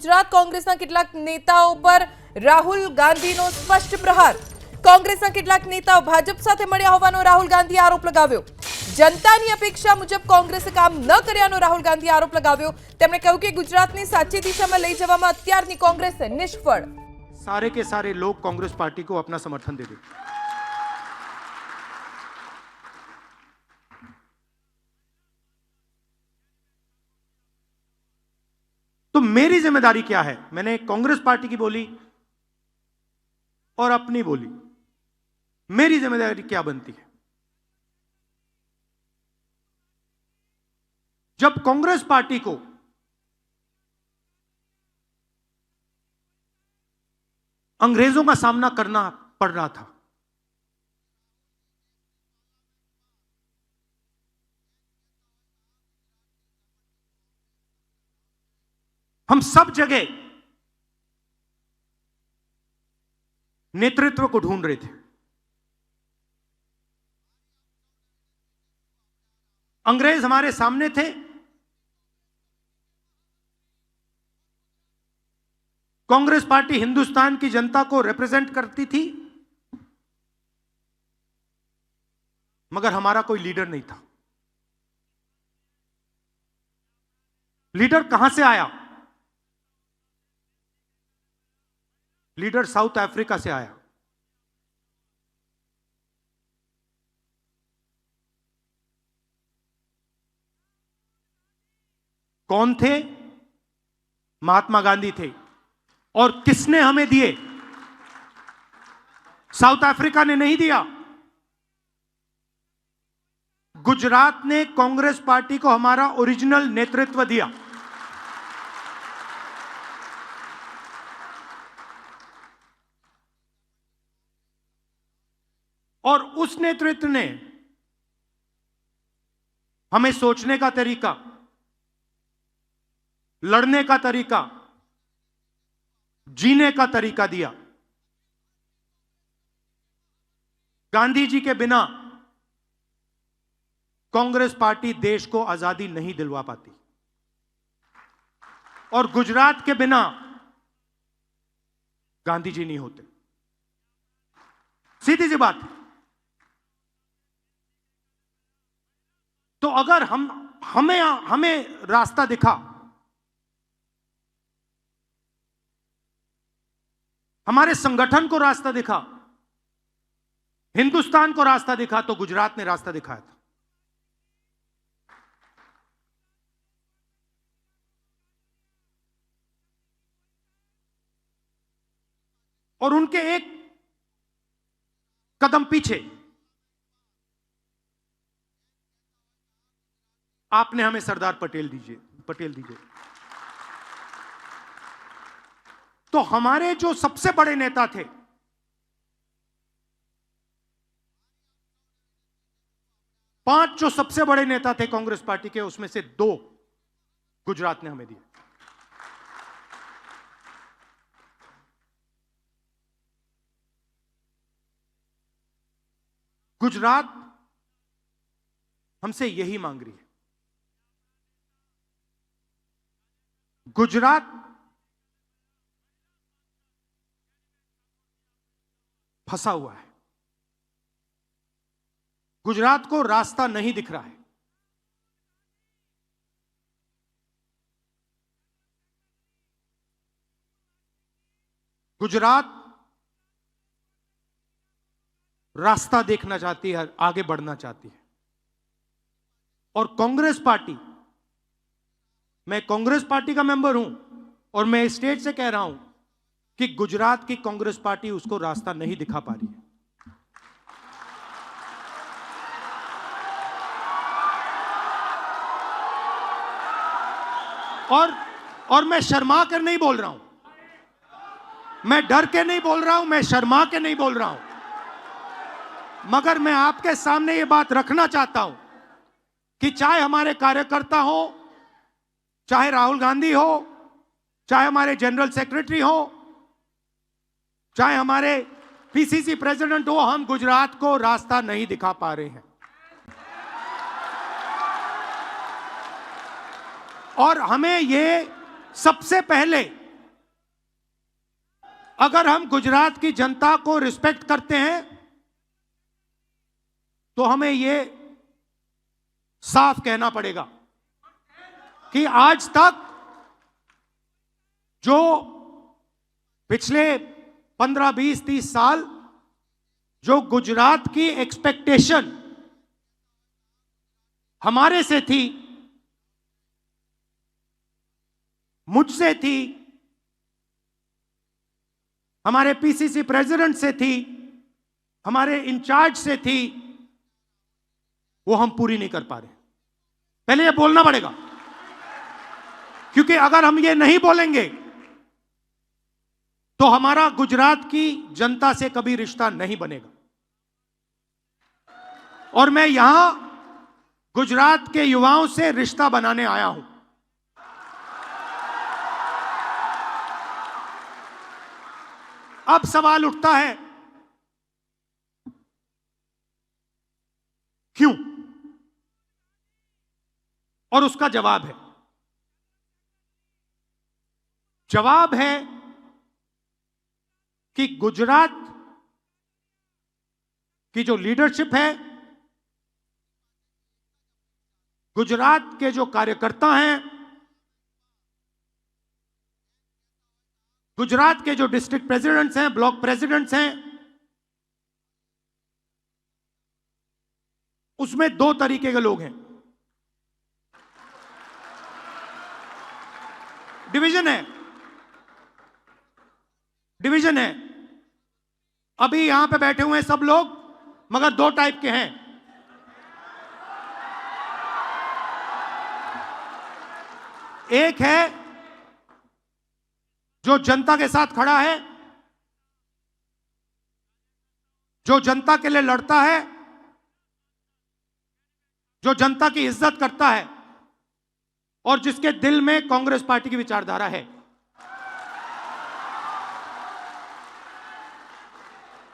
ગુજરાત કોંગ્રેસના કેટલાક નેતાઓ પર રાહુલ ગાંધીનો સ્પષ્ટ પ્રહાર. કોંગ્રેસના કેટલાક નેતાઓ ભાજપ સાથે મળ્યા હોવાનો રાહુલ ગાંધીએ આરોપ લગાવ્યો. જનતાની અપેક્ષા મુજબ કોંગ્રેસે કામ ન કર્યાનો રાહુલ ગાંધીએ આરોપ લગાવ્યો. તેમણે કહ્યું કે ગુજરાતને સાચી દિશામાં લઈ જવામાં અત્યારની કોંગ્રેસ નિષ્ફળ. सारे के सारे लोग कांग्रेस पार्टी को अपना समर्थन दे दें. तो मेरी जिम्मेदारी क्या है? मैंने कांग्रेस पार्टी की बोली और अपनी बोली. मेरी जिम्मेदारी क्या बनती है? जब कांग्रेस पार्टी को अंग्रेजों का सामना करना पड़ रहा था, हम सब जगह नेतृत्व को ढूंढ रहे थे. अंग्रेज हमारे सामने थे. कांग्रेस पार्टी हिंदुस्तान की जनता को रिप्रेजेंट करती थी, मगर हमारा कोई लीडर नहीं था. लीडर कहां से आया? लीडर साउथ अफ्रीका से आया. कौन थे? महात्मा गांधी थे. और किसने हमें दिए? साउथ अफ्रीका ने नहीं दिया. गुजरात ने कांग्रेस पार्टी को हमारा ओरिजिनल नेतृत्व दिया. और उस नेतृत्व ने हमें सोचने का तरीका, लड़ने का तरीका, जीने का तरीका दिया. गांधी जी के बिना कांग्रेस पार्टी देश को आजादी नहीं दिलवा पाती, और गुजरात के बिना गांधी जी नहीं होते. सीधी सी बात. तो अगर हमें रास्ता दिखा, हमारे संगठन को रास्ता दिखा, हिंदुस्तान को रास्ता दिखा, तो गुजरात ने रास्ता दिखाया था. और उनके एक कदम पीछे आपने हमें सरदार पटेल दीजिए. तो हमारे जो सबसे बड़े नेता थे, पांच जो सबसे बड़े नेता थे कांग्रेस पार्टी के, उसमें से 2 गुजरात ने हमें दिए. गुजरात हमसे यही मांग रही है. गुजरात फंसा हुआ है. गुजरात को रास्ता नहीं दिख रहा है. गुजरात रास्ता देखना चाहती है, आगे बढ़ना चाहती है. और कांग्रेस पार्टी, मैं कांग्रेस पार्टी का मेंबर हूं और मैं स्टेट से कह रहा हूं कि गुजरात की कांग्रेस पार्टी उसको रास्ता नहीं दिखा पा रही है. और मैं शर्मा कर नहीं बोल रहा हूं, मैं डर के नहीं बोल रहा हूं, मैं शर्मा के नहीं बोल रहा हूं, मगर मैं आपके सामने ये बात रखना चाहता हूं कि चाहे हमारे कार्यकर्ता हो, चाहे राहुल गांधी हो, चाहे हमारे जनरल सेक्रेटरी हो, चाहे हमारे पीसीसी प्रेसिडेंट हो, हम गुजरात को रास्ता नहीं दिखा पा रहे हैं. और हमें ये सबसे पहले अगर हम गुजरात की जनता को रिस्पेक्ट करते हैं तो हमें यह साफ कहना पड़ेगा कि आज तक जो पिछले 15, 20, 30 साल जो गुजरात की एक्सपेक्टेशन हमारे से थी, मुझसे थी, हमारे पीसीसी प्रेसिडेंट से थी, हमारे इंचार्ज से थी, वो हम पूरी नहीं कर पा रहे। पहले ये बोलना पड़ेगा, क्योंकि अगर हम ये नहीं बोलेंगे तो हमारा गुजरात की जनता से कभी रिश्ता नहीं बनेगा। और मैं यहां गुजरात के युवाओं से रिश्ता बनाने आया हूं। अब सवाल उठता है, क्यों? और उसका जवाब है, जवाब है कि गुजरात की जो लीडरशिप है, गुजरात के जो कार्यकर्ता हैं, गुजरात के जो डिस्ट्रिक्ट प्रेसिडेंट्स हैं, ब्लॉक प्रेसिडेंट्स हैं, उसमें दो तरीके के लोग हैं। डिवीजन है, डिवीजन है। अभी यहां पे बैठे हुए हैं सब लोग, मगर दो टाइप के हैं। एक है जो जनता के साथ खड़ा है, जो जनता के लिए लड़ता है, जो जनता की इज्जत करता है और जिसके दिल में कांग्रेस पार्टी की विचारधारा है।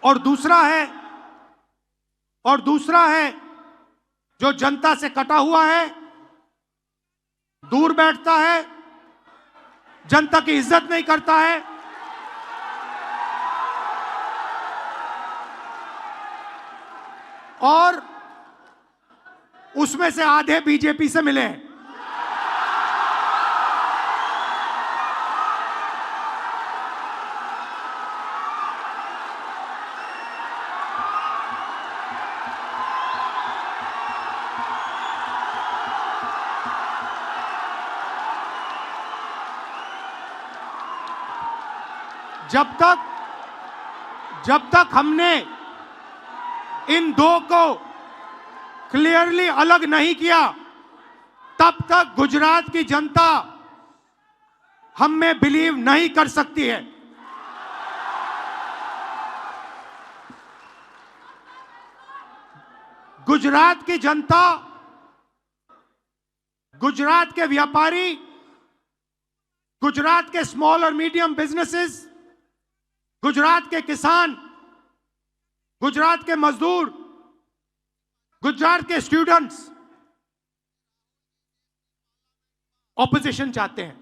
और दूसरा है जो जनता से कटा हुआ है, दूर बैठता है, जनता की इज्जत नहीं करता है, और उसमें से आधे बीजेपी से मिले हैं। जब तक हमने इन दो को क्लियरली अलग नहीं किया, तब तक गुजरात की जनता हम में बिलीव नहीं कर सकती है। गुजरात की जनता, गुजरात के व्यापारी, गुजरात के स्मॉल और मीडियम बिजनेसेस, गुजरात के किसान, गुजरात के मजदूर, गुजरात के स्टूडेंट्स ऑपोजिशन चाहते हैं,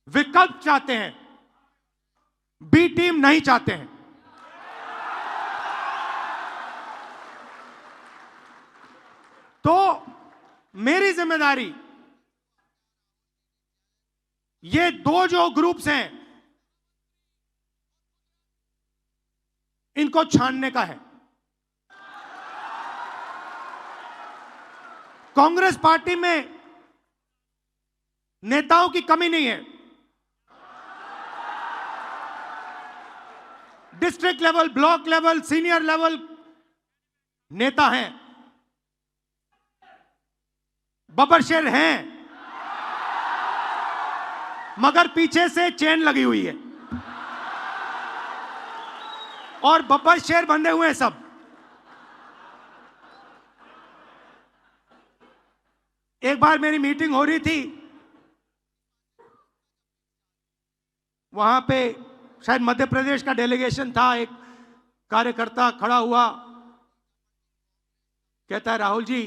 विकल्प चाहते हैं, बी टीम नहीं चाहते हैं। तो मेरी जिम्मेदारी ये दो जो ग्रुप्स हैं इनको छानने का है। कांग्रेस पार्टी में नेताओं की कमी नहीं है। District level, block level, senior level नेता हैं, बब्बर हैं, मगर पीछे से चेन लगी हुई है और बब्बर शेर बंधे हुए हैं सब। एक बार मेरी मीटिंग हो रही थी, वहां पे शायद मध्य प्रदेश का डेलीगेशन था। एक कार्यकर्ता खड़ा हुआ, कहता है राहुल जी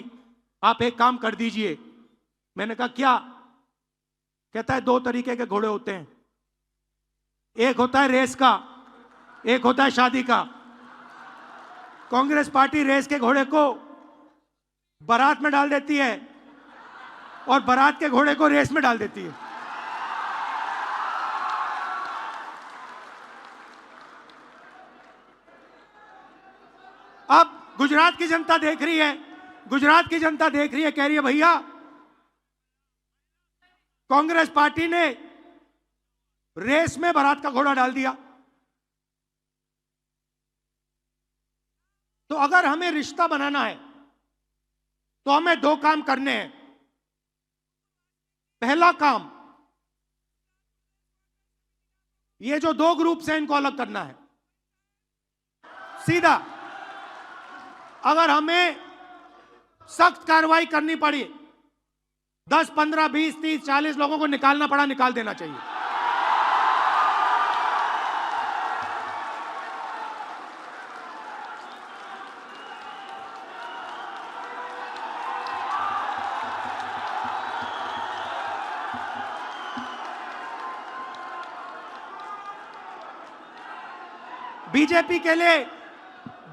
आप एक काम कर दीजिए। मैंने कहा क्या? कहता है दो तरीके के घोड़े होते हैं, एक होता है रेस का, एक होता है शादी का। कांग्रेस पार्टी रेस के घोड़े को बारात में डाल देती है और बारात के घोड़े को रेस में डाल देती है। अब गुजरात की जनता देख रही है, गुजरात की जनता देख रही है, कह रही है भैया कांग्रेस पार्टी ने रेस में बारात का घोड़ा डाल दिया। तो अगर हमें रिश्ता बनाना है तो हमें दो काम करने हैं। पहला काम, ये जो दो ग्रुप हैं इनको अलग करना है सीधा। अगर हमें सख्त कार्रवाई करनी पड़ी, 10, 15, 20, 30, 40 लोगों को निकालना पड़ा, निकाल देना चाहिए।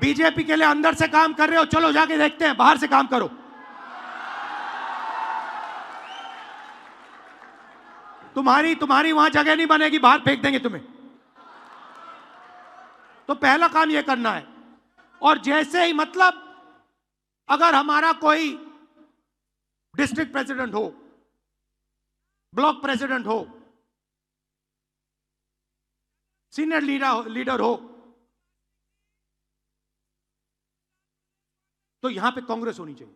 बीजेपी के लिए अंदर से काम कर रहे हो, चलो जाके देखते हैं, बाहर से काम करो। तुम्हारी वहां जगह नहीं बनेगी, बाहर फेंक देंगे तुम्हें। तो पहला काम यह करना है। और जैसे ही, मतलब अगर हमारा कोई डिस्ट्रिक्ट प्रेसिडेंट हो, ब्लॉक प्रेसिडेंट हो, सीनियर लीडर हो, तो यहां पे कांग्रेस होनी चाहिए,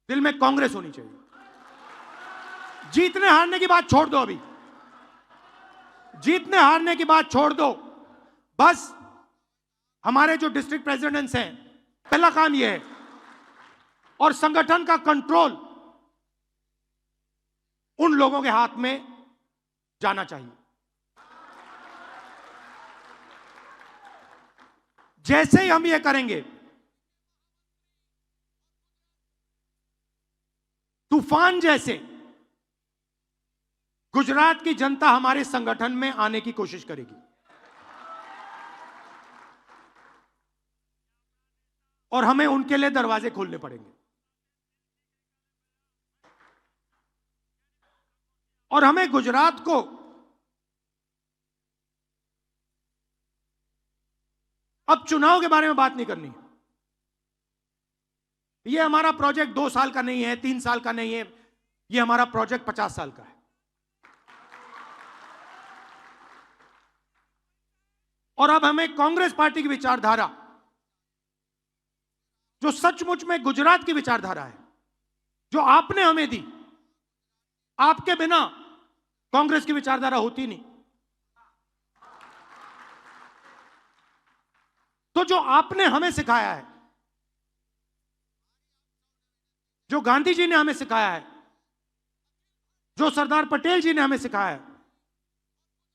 दिल में कांग्रेस होनी चाहिए। जीतने हारने की बात छोड़ दो, अभी जीतने हारने की बात छोड़ दो। बस हमारे जो डिस्ट्रिक्ट प्रेसिडेंट्स हैं, पहला काम यह है। और संगठन का कंट्रोल उन लोगों के हाथ में जाना चाहिए। जैसे ही हम ये करेंगे, तूफान जैसे गुजरात की जनता हमारे संगठन में आने की कोशिश करेगी। और हमें उनके लिए दरवाजे खोलने पड़ेंगे। और हमें गुजरात को अब चुनाव के बारे में बात नहीं करनी। यह हमारा प्रोजेक्ट 2 साल का नहीं है, 3 साल का नहीं है, यह हमारा प्रोजेक्ट 50 साल का है। और अब हमें कांग्रेस पार्टी की विचारधारा, जो सचमुच में गुजरात की विचारधारा है, जो आपने हमें दी, आपके बिना कांग्रेस की विचारधारा होती नहीं। तो जो आपने हमें सिखाया है, जो गांधी जी ने हमें सिखाया है, जो सरदार पटेल जी ने हमें सिखाया है,